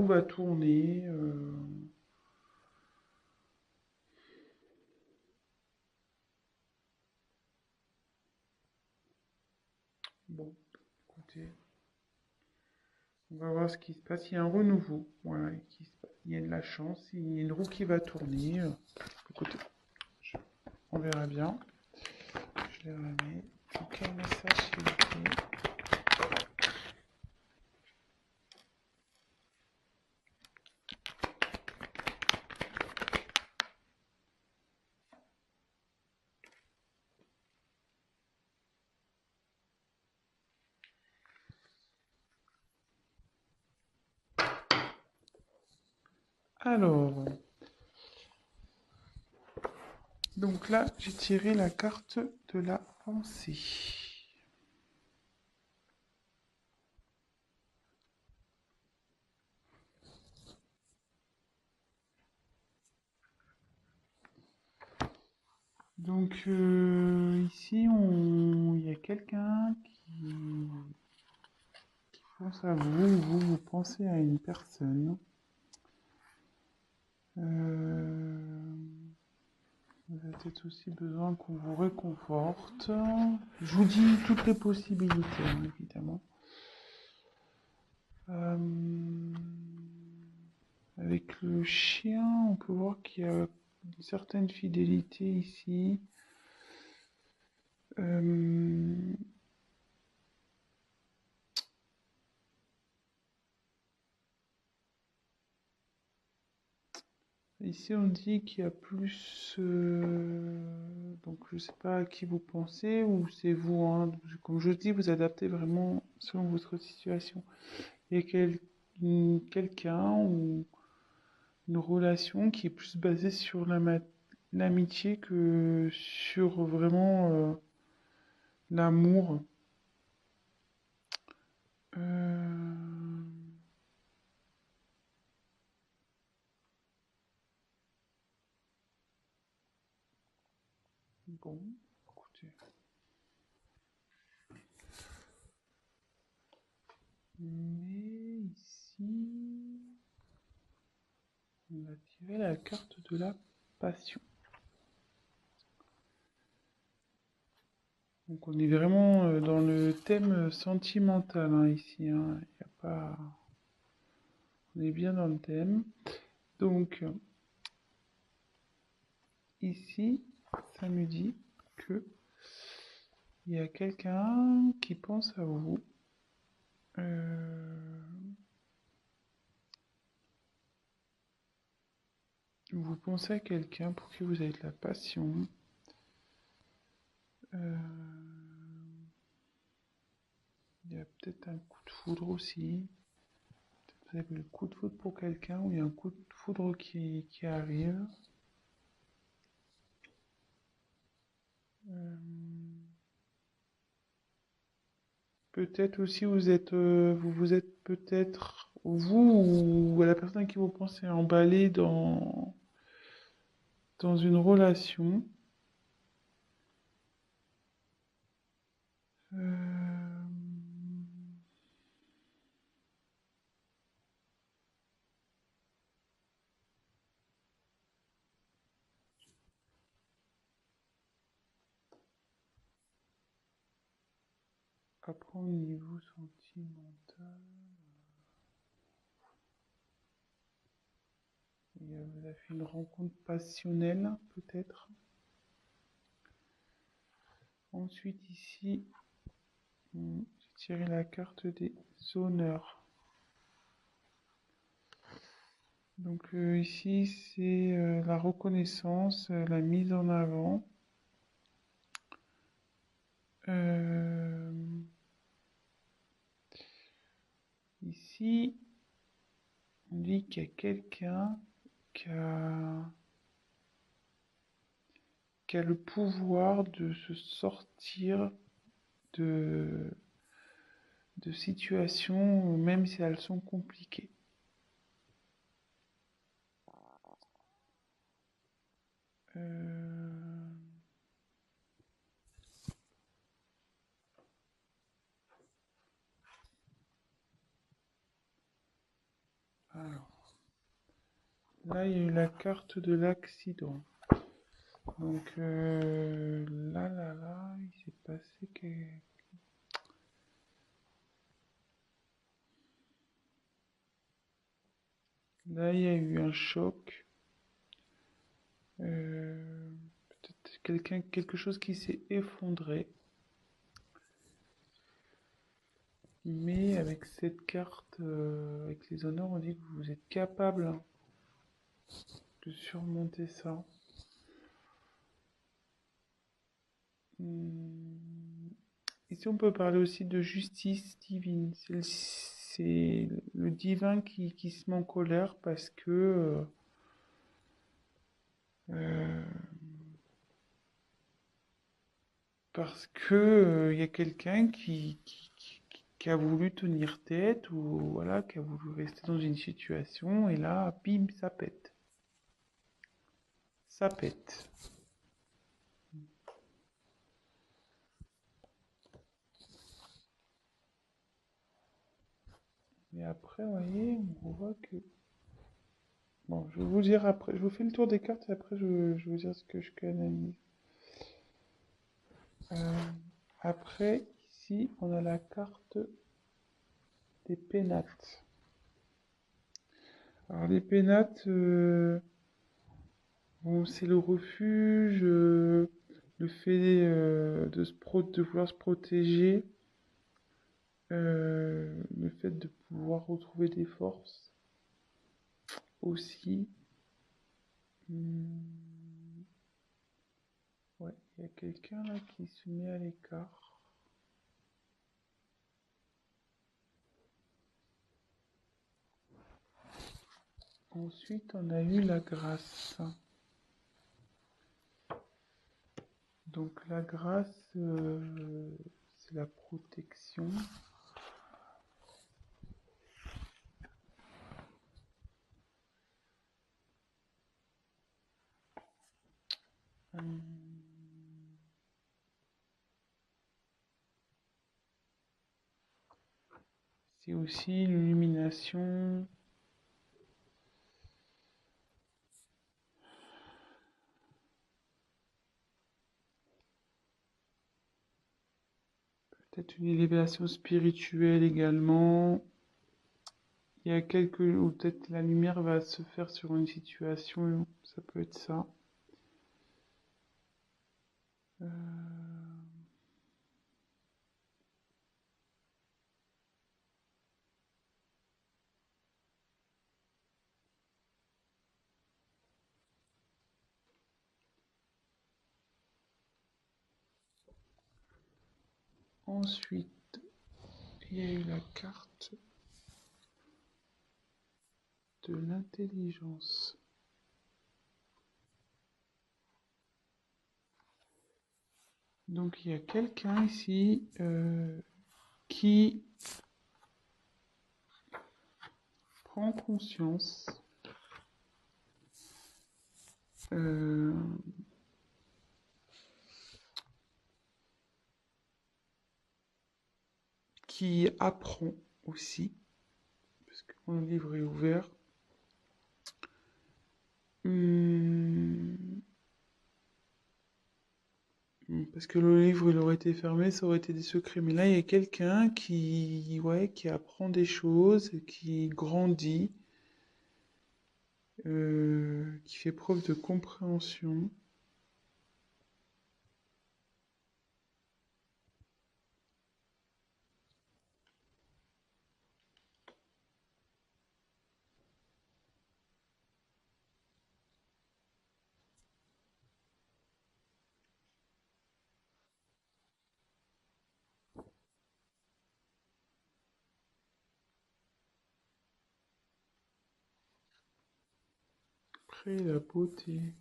Où va tourner. Bon, écoutez, on va voir ce qui se passe. Il y a un renouveau. Voilà, il y a de la chance. Il y a une roue qui va tourner. Écoutez, on verra bien. Je les remets. Quel message s'il vous plaît? Alors, donc là, j'ai tiré la carte de la pensée. Donc ici, il y a quelqu'un qui pense à vous, vous pensez à une personne. Vous avez peut-être aussi besoin qu'on vous réconforte. Je vous dis toutes les possibilités, hein, évidemment. Avec le chien, on peut voir qu'il y a une certaine fidélité ici. Ici, on dit qu'il y a plus... donc, je ne sais pas à qui vous pensez, ou c'est vous, hein. Comme je dis, vous adaptez vraiment selon votre situation. Il y a quelqu'un ou une relation qui est plus basée sur l'amitié que sur vraiment l'amour. Euh, Bon, écoutez. Mais ici, on a tiré la carte de la passion. Donc on est vraiment dans le thème sentimental hein, ici. Hein. Y a pas... On est bien dans le thème. Donc ici, ça me dit que il y a quelqu'un qui pense à vous. Vous pensez à quelqu'un pour qui vous avez de la passion. Euh, il y a peut-être un coup de foudre aussi. Vous avez le coup de foudre pour quelqu'un ou il y a un coup de foudre qui arrive. Euh, Peut-être aussi vous êtes peut-être vous ou la personne qui vous pensez emballé dans une relation. Euh, Après au niveau sentimental, vous avez fait une rencontre passionnelle peut-être. Ensuite ici, j'ai tiré la carte des honneurs. Donc ici, c'est la reconnaissance, la mise en avant. Euh, Ici, on dit qu'il y a quelqu'un qui a le pouvoir de se sortir de, de situations, même si elles sont compliquées. Euh, alors, Là, il y a eu la carte de l'accident. Donc là, il s'est passé que... Là, il y a eu un choc. Peut-être quelque chose qui s'est effondré. Mais avec cette carte, avec les honneurs, on dit que vous êtes capable de surmonter ça. Ici, on peut parler aussi de justice divine. C'est le divin qui se met en colère euh, parce que y a quelqu'un qui a voulu tenir tête ou voilà, qui a voulu rester dans une situation et là, bim, ça pète. Ça pète. Et après, vous voyez, on voit que... Bon, je vais vous dire après, je vous fais le tour des cartes et après je vais vous dire ce que je canalise. Après, ici, on a la carte des pénates. Alors les pénates, bon, c'est le refuge, le fait de vouloir se protéger, le fait de pouvoir retrouver des forces aussi. Ouais, il y a quelqu'un là qui se met à l'écart. Ensuite, on a eu la grâce. Donc la grâce, c'est la protection. C'est aussi l'illumination. Peut-être une élévation spirituelle également. Il y a ou peut-être la lumière va se faire sur une situation, ça peut être ça. Ensuite, il y a eu la carte de l'intelligence. Donc il y a quelqu'un ici qui prend conscience qui apprend aussi, parce que mon livre est ouvert. Parce que le livre il aurait été fermé, ça aurait été des secrets. Mais là, il y a quelqu'un qui apprend des choses, qui grandit, qui fait preuve de compréhension. Après, la beauté.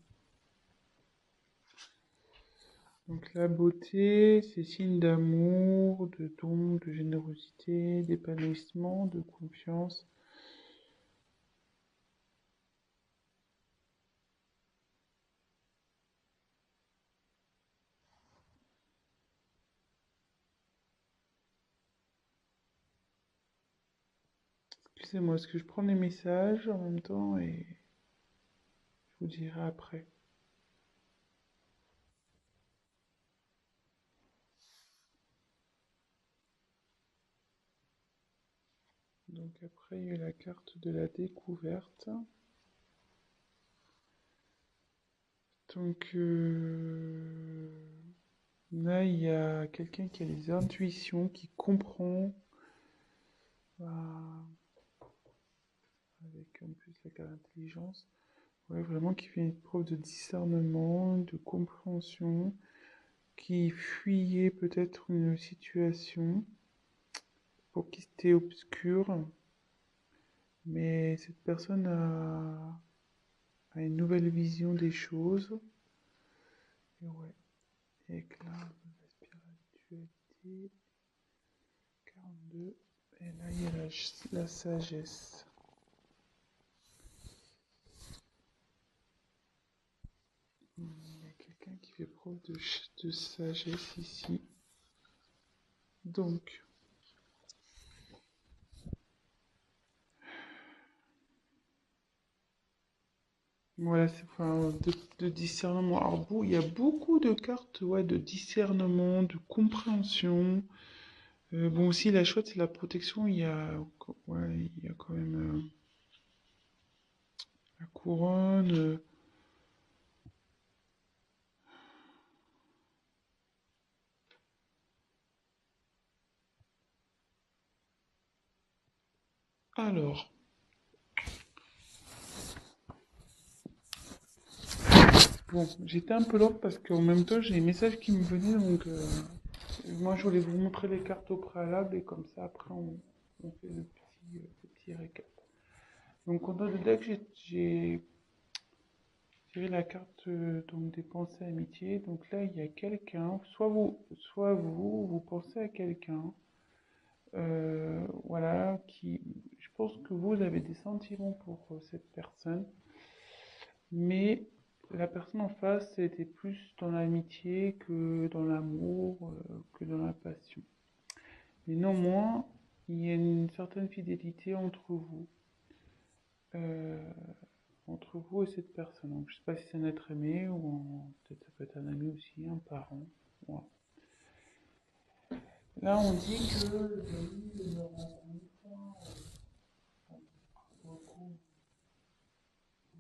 Donc la beauté, c'est signe d'amour, de don, de générosité, d'épanouissement, de confiance. Excusez-moi, est-ce que je prends les messages en même temps et... vous dirai après. Donc après, il y a la carte de la découverte. Donc là, il y a quelqu'un qui a des intuitions, qui comprend, avec en plus la carte d'intelligence, ouais, vraiment qui fait une preuve de discernement, de compréhension, qui fuyait peut-être une situation pour qui c'était obscur, mais cette personne a une nouvelle vision des choses. Et ouais, éclat de la spiritualité, 42. Et là, il y a la sagesse. Il y a quelqu'un qui fait preuve de sagesse ici. Donc, voilà, c'est enfin, de discernement. Alors, il y a beaucoup de cartes, ouais, de discernement, de compréhension. Bon, aussi, la chouette, c'est la protection. Ouais, il y a quand même la couronne. Alors, bon, j'étais un peu lente parce qu'en même temps, j'ai des messages qui me venaient. Donc, moi, je voulais vous montrer les cartes au préalable et comme ça, après, on fait le petit récap. Donc, en dehors de deck, j'ai tiré la carte donc des pensées amitié. Donc là, il y a quelqu'un, soit vous pensez à quelqu'un, voilà, je pense que vous avez des sentiments pour cette personne, mais la personne en face était plus dans l'amitié que dans l'amour, que dans la passion. Mais néanmoins, il y a une certaine fidélité euh, entre vous et cette personne. Donc, je ne sais pas si c'est un être aimé ou peut-être ça peut être un ami aussi, un parent. Voilà. Là, on dit que l'ami ne rencontre beaucoup.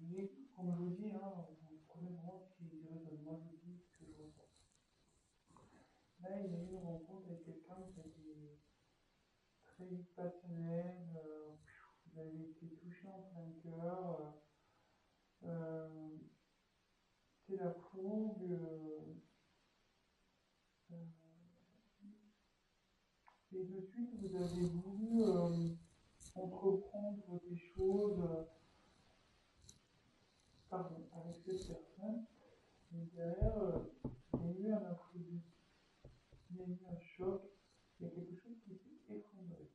Mais comme je vous dis, hein, vous prenez vraiment ce qui résonne. Moi, je vous dis ce que je ressens. Là, il y a eu une rencontre avec quelqu'un qui a été très vite passionnel. Vous avez été touché en plein cœur. Euh, c'est la fougue. Euh, et de suite, vous avez voulu entreprendre des choses pardon, avec cette personne. Mais derrière, il y a eu un imprévu, il y a eu un choc, il y a quelque chose qui s'est effondré.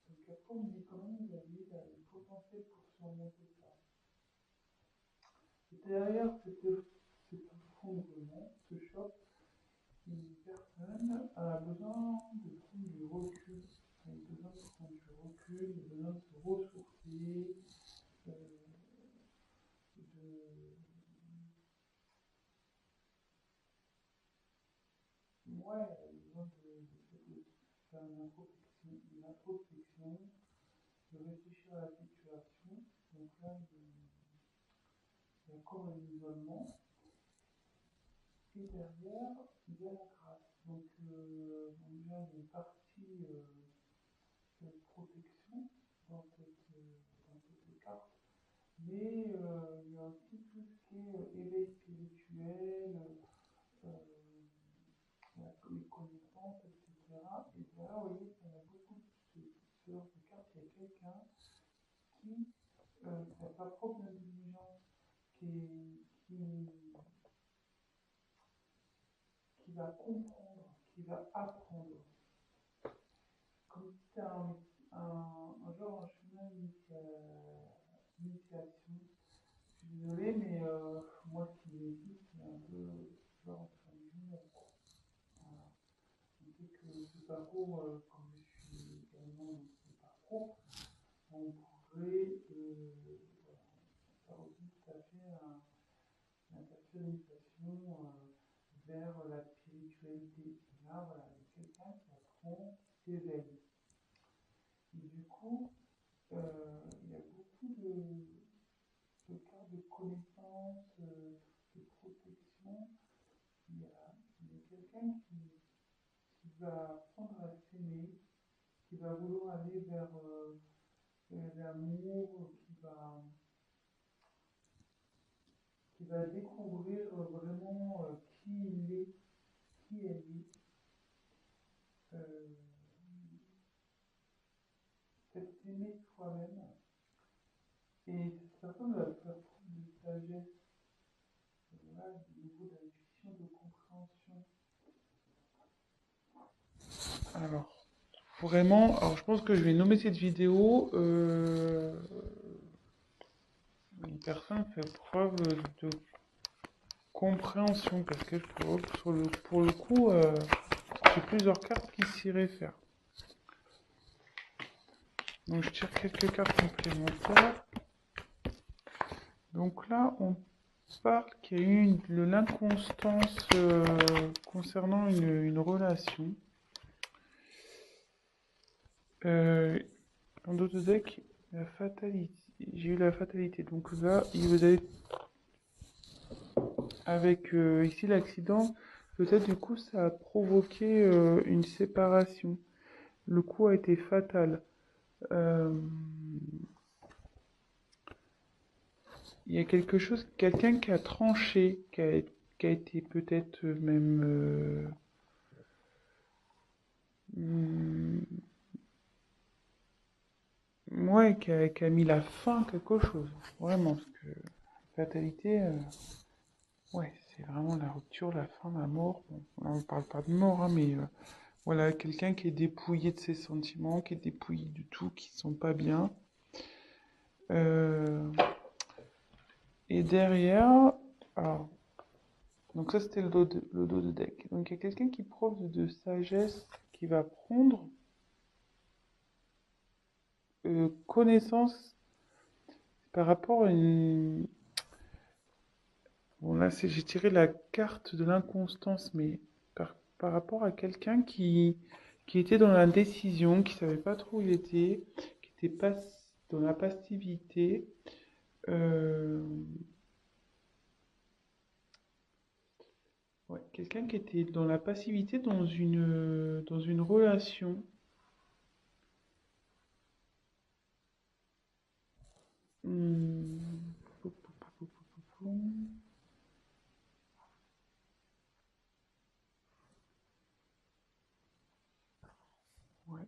Donc après, on me dit quand même que vous aviez le potentiel pour surmonter ça. Et derrière cet effondrement, ce choc, une personne a besoin de prendre du recul. Elle a besoin de prendre du recul, elle a besoin de se ressourcer, de, ouais, elle a besoin de faire une introspection, de réfléchir à la situation. Donc là, il y a encore un isolement. Et derrière, il y a la grâce. Donc, déjà, il y a une partie de protection dans cette carte. Mais il y a aussi tout ce qui est éveil spirituel, euh, les connaissances, etc. Et là, vous voyez, il y a beaucoup de ce genre de cartes. Il y a quelqu'un qui n'a pas propre d'intelligence, qui va comprendre, qui va apprendre. Comme si c'était un genre un chemin d'initiation. Je suis désolée, mais moi, ce qui me dit, c'est un peu genre entre guillemets. Voilà. On dit que ce parcours, comme je suis également dans ce parcours, on pourrait voilà, faire aussi tout à fait spiritualisation vers la spiritualité. Là, voilà, il y a quelqu'un qui apprend, qui s'éveille. Et du coup, il y a beaucoup de cas de connaissance, de protection. Il y a quelqu'un qui va apprendre à s'aimer, qui va vouloir aller vers l'amour, qui va découvrir vraiment qui il est, qui elle est. Peut-être s'aimer soi-même. Et cette personne va faire preuve de sagesse, voilà, au niveau d'intuition, de compréhension. Alors, vraiment, alors je pense que je vais nommer cette vidéo une personne fait preuve de compréhension, parce que pour le coup, j'ai plusieurs cartes qui s'y réfèrent. Donc je tire quelques cartes complémentaires. Donc là, on parle qu'il y a eu de l'inconstance concernant une relation. En d'autres decks, la fatalité. J'ai eu la fatalité. Donc là, vous avez avec ici l'accident, peut-être du coup ça a provoqué une séparation. Le coup a été fatal. Il y a quelque chose, quelqu'un qui a tranché, qui a été peut-être même ouais, qui a mis la fin à quelque chose. Vraiment, parce que fatalité, ouais, c'est vraiment la rupture, la fin, la mort. Bon, là, on ne parle pas de mort, hein, mais voilà, quelqu'un qui est dépouillé de ses sentiments, qui est dépouillé de tout, qui ne sont pas bien. Et derrière, alors, donc ça c'était le dos de deck. Donc il y a quelqu'un qui prouve de sagesse, qui va prendre connaissance par rapport à une... Bon là j'ai tiré la carte de l'inconstance, mais par rapport à quelqu'un qui était dans l'indécision, qui savait pas trop où il était, qui était pas dans la passivité. Ouais, quelqu'un qui était dans la passivité dans une relation. Hmm. Ouais.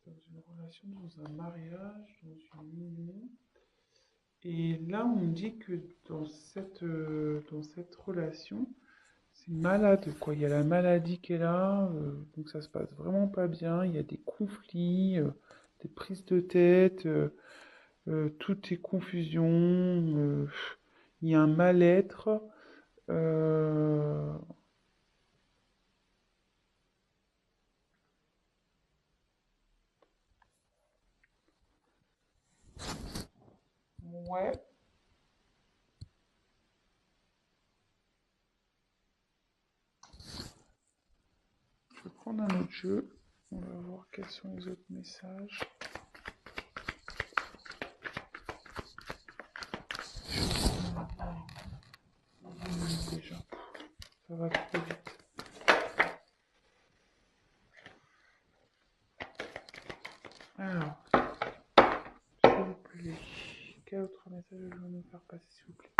Dans une relation, dans un mariage, dans une union. Et là, on me dit que dans cette relation, c'est malade, quoi. Il y a la maladie qui est là, donc ça se passe vraiment pas bien. Il y a des conflits, des prises de tête, tout est confusion, il y a un mal-être. Ouais, je vais prendre un autre jeu. On va voir quels sont les autres messages. Déjà, ça va trop vite. Alors, s'il vous plaît, quel autre message je vais nous faire passer, s'il vous plaît?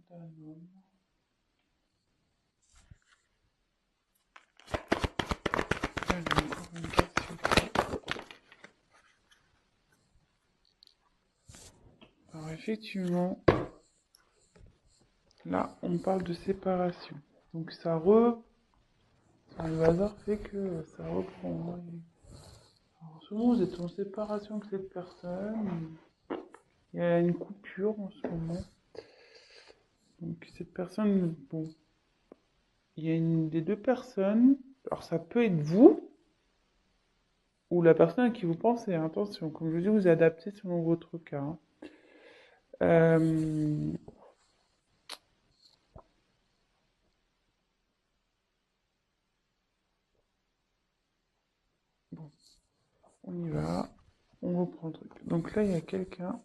d'un homme. Allez, encore une carte, s'il vous plaît. Alors effectivement, là, on parle de séparation. Donc enfin, le hasard fait que ça reprend. Hein. Alors, en ce moment, vous êtes en séparation avec cette personne. Il y a une coupure en ce moment. Donc cette personne, bon, il y a une des deux personnes. Alors ça peut être vous ou la personne à qui vous pensez. Attention, comme je vous dis, vous adaptez selon votre cas. Hein. Euh, bon, on y va. On reprend le truc. Donc là, il y a quelqu'un.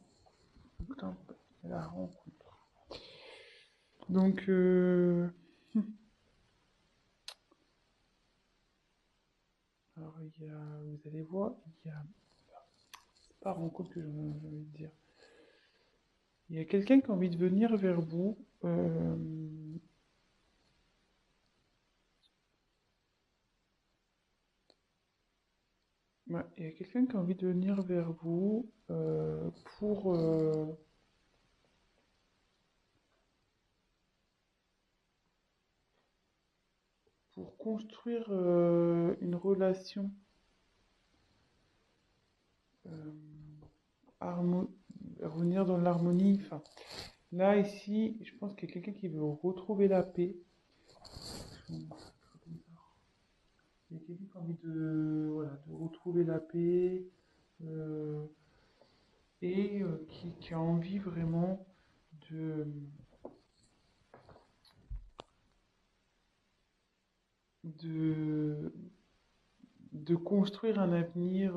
Putain, il y a la rencontre. Donc, alors il y a, vous allez voir, il y a, c'est pas rencontre que j'ai envie de dire. Il y a quelqu'un qui a envie de venir vers vous. Ouais, il y a quelqu'un qui a envie de venir vers vous pour construire une relation euh, harmo- revenir dans l'harmonie. Enfin, là, ici, je pense qu'il y a quelqu'un qui veut retrouver la paix. Il y a quelqu'un qui a envie de, voilà, de retrouver la paix euh, et qui a envie vraiment de, de, de construire un avenir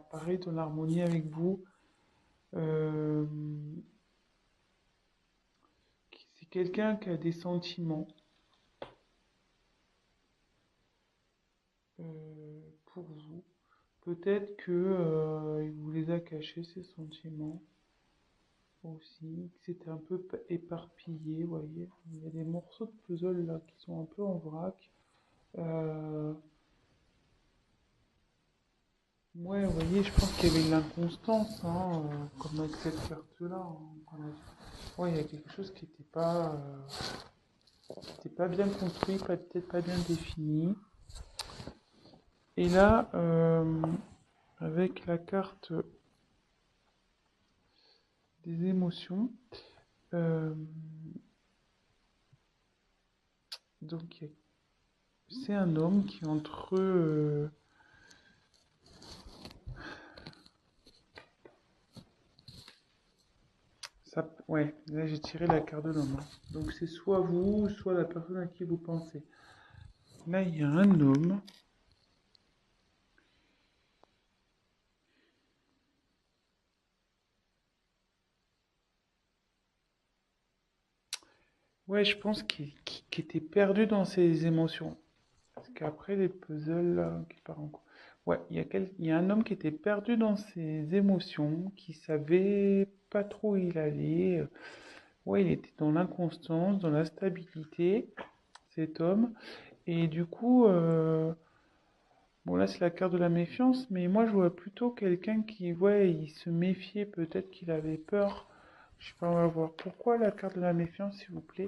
pareil, dans l'harmonie avec vous. Euh, c'est quelqu'un qui a des sentiments pour vous. Peut-être que il vous les a cachés, ces sentiments aussi, que c'était un peu éparpillé, vous voyez. Il y a des morceaux de puzzle là qui sont un peu en vrac. Euh, ouais, vous voyez, je pense qu'il y avait de l'inconstance, hein, comme avec cette carte-là. Hein, ouais, il y a quelque chose qui était pas bien construit, peut-être pas bien défini. Et là, avec la carte des émotions, euh, donc c'est un homme qui est entre ouais, là j'ai tiré la carte de l'homme. Hein. Donc c'est soit vous, soit la personne à qui vous pensez. Là il y a un homme. Ouais, je pense qu'il était perdu dans ses émotions. Parce qu'après les puzzles qui partent en cours. Ouais, il y a un homme qui était perdu dans ses émotions, qui savait pas trop où il allait. Ouais, il était dans l'inconstance, dans la stabilité, cet homme. Et du coup, bon là c'est la carte de la méfiance, mais moi je vois plutôt quelqu'un qui, ouais, il se méfiait, peut-être qu'il avait peur. Je sais pas, on va voir. Pourquoi la carte de la méfiance, s'il vous plaît?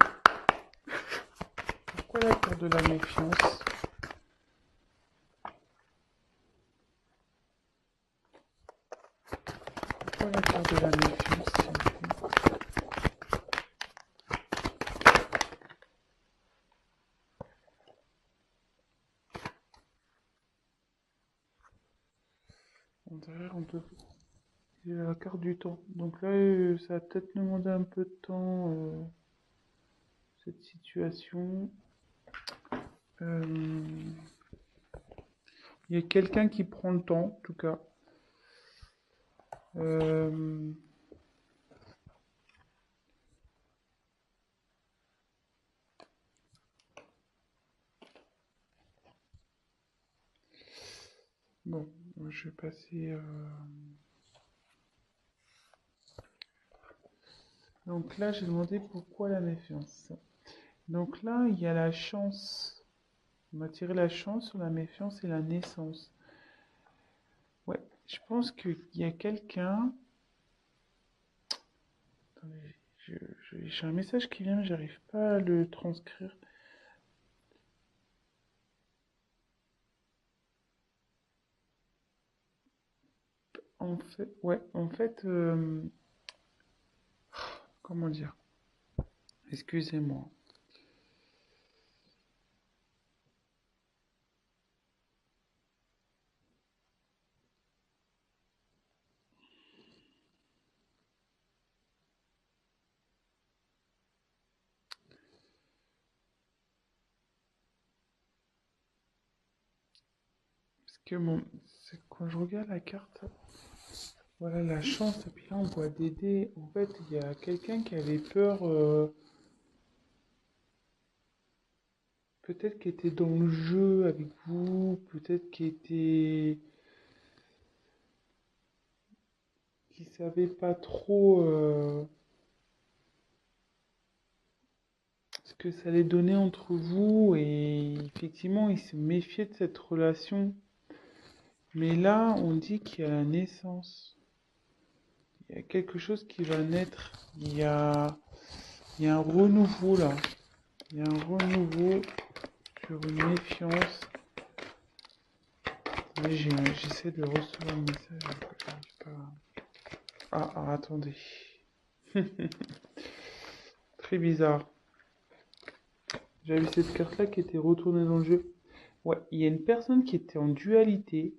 Pourquoi la carte de la méfiance? Pourquoi la carte de la méfiance, s'il vous plaît? Derrière, on peut. Il y a la carte du temps. Donc là, ça va peut-être demander un peu de temps, cette situation. Euh, Il y a quelqu'un qui prend le temps, en tout cas. Euh, bon, je vais passer. Donc là, j'ai demandé pourquoi la méfiance. Donc là, il y a la chance. On m'a tiré la chance sur la méfiance et la naissance. Ouais, je pense qu'il y a quelqu'un. Attendez, j'ai un message qui vient, mais j'arrive pas à le transcrire. En fait, comment dire? Excusez-moi. Parce que quand je regarde la carte, voilà la chance, et puis là on voit des dés. En fait, il y a quelqu'un qui avait peur, peut-être qui était dans le jeu avec vous, peut-être qui savait pas trop ce que ça allait donner entre vous, et effectivement il se méfiait de cette relation. Mais là, on dit qu'il y a la naissance. Il y a quelque chose qui va naître. Il y a un renouveau là. Il y a un renouveau sur une méfiance. Attendez, j'essaie de recevoir un message. J'arrive pas. Attendez. Très bizarre. J'avais cette carte-là qui était retournée dans le jeu. Ouais, il y a une personne qui était en dualité.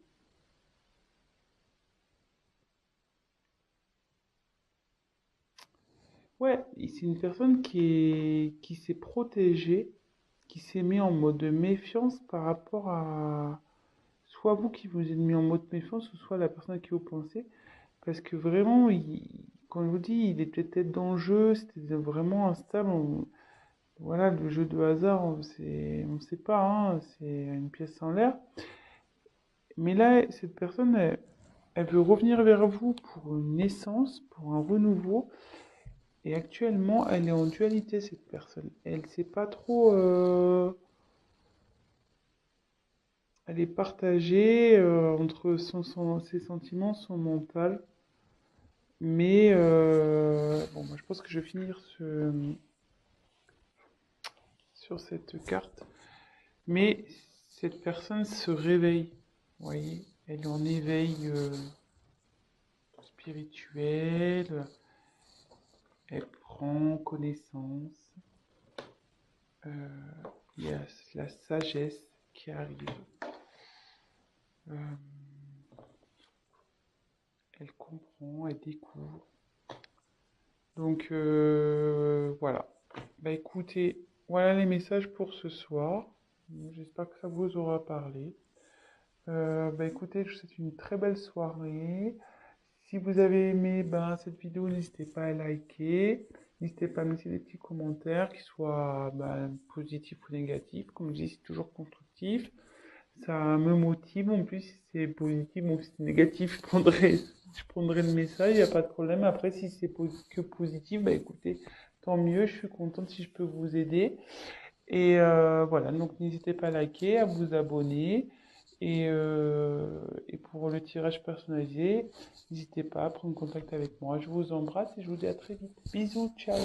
Ouais, c'est une personne qui s'est protégée, qui s'est mis en mode de méfiance par rapport à soit vous qui vous êtes mis en mode méfiance, ou soit la personne à qui vous pensez. Parce que vraiment, quand je vous dis, il était peut-être dans le jeu, c'était vraiment instable. Voilà, le jeu de hasard, on sait pas, hein, c'est une pièce en l'air. Mais là, cette personne, elle veut revenir vers vous pour une naissance, pour un renouveau. Et actuellement, elle est en dualité, cette personne. Elle sait pas trop. Elle est partagée entre ses sentiments, son mental. Mais bon, moi, je pense que je vais finir sur cette carte. Mais cette personne se réveille. Vous voyez, elle est en éveil spirituel. Elle prend connaissance. Euh, il y a la sagesse qui arrive. Euh, elle comprend, elle découvre. Donc voilà. Bah écoutez, voilà les messages pour ce soir. J'espère que ça vous aura parlé. Bah écoutez, je vous souhaite une très belle soirée. Si vous avez aimé cette vidéo, n'hésitez pas à liker. N'hésitez pas à me laisser des petits commentaires, qu'ils soient positifs ou négatifs. Comme je dis, c'est toujours constructif. Ça me motive. En plus, si c'est positif, bon, si c'est négatif, je prendrai le message, il n'y a pas de problème. Après, si c'est que positif, bah écoutez, tant mieux. Je suis contente si je peux vous aider. Et voilà, donc n'hésitez pas à liker, à vous abonner. Et pour le tirage personnalisé, n'hésitez pas à prendre contact avec moi. Je vous embrasse et je vous dis à très vite. Bisous, ciao!